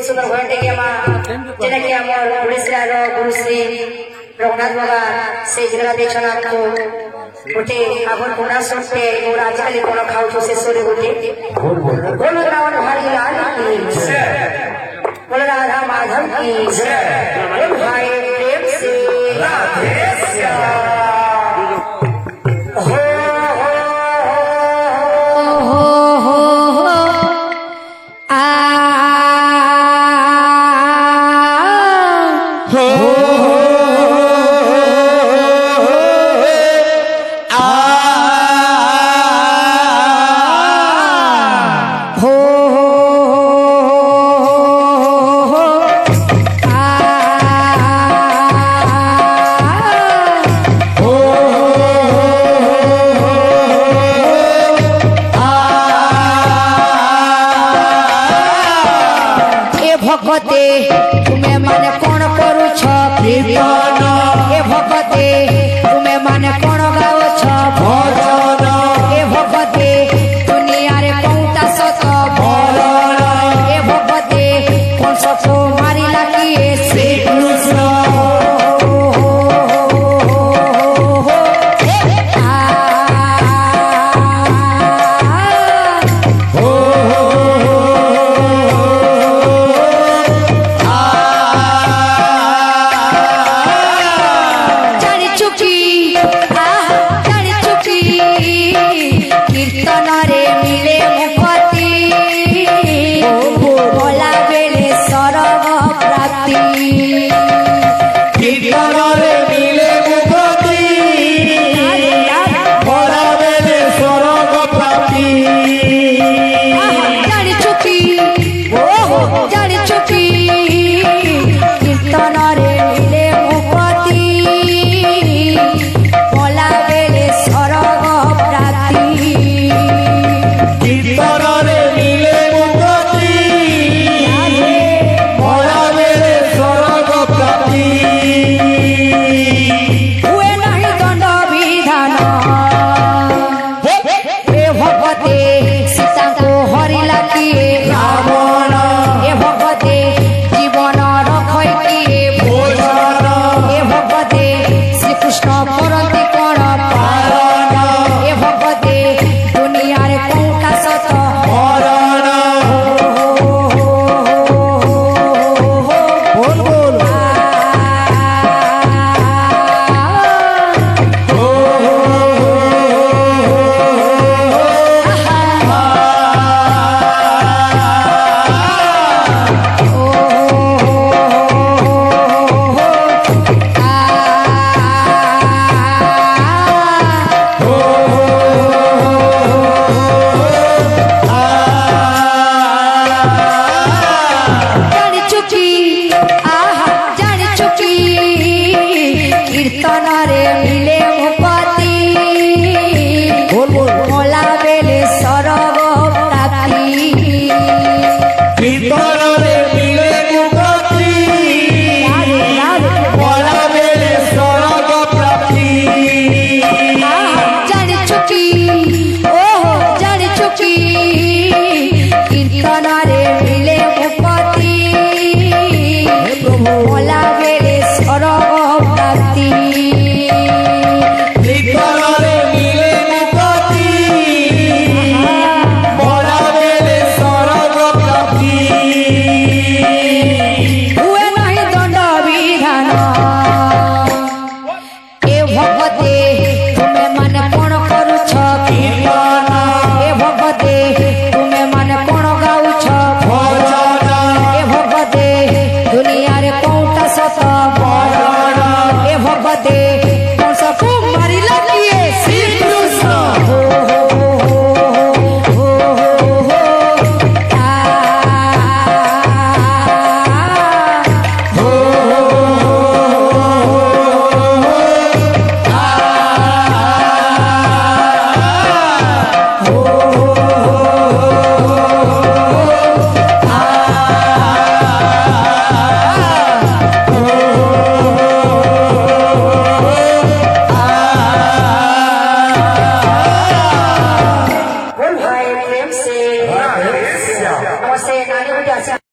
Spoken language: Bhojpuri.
सुंदर घंटे के मां जेना कि हमर उड़ीसा रो गुरुश्री रघुनाथ बाबा से जगह देखना तो उठे आगन कोना सुनते और आजकल कोन खाउ तो से सोरे उठे बोल रावण भाई लाल की जय बोल राधा माधव की जय बोल भाई प्रेम से राधे श्याम भगते तुम्हें माने कौन करू कीर्तन हे भगते तुम्हें माने कौन गाओ भजन हे भगते दुनिया रे कौटा सत भरण हे भगते कौन सबको मारी लागी श्री कृष्ण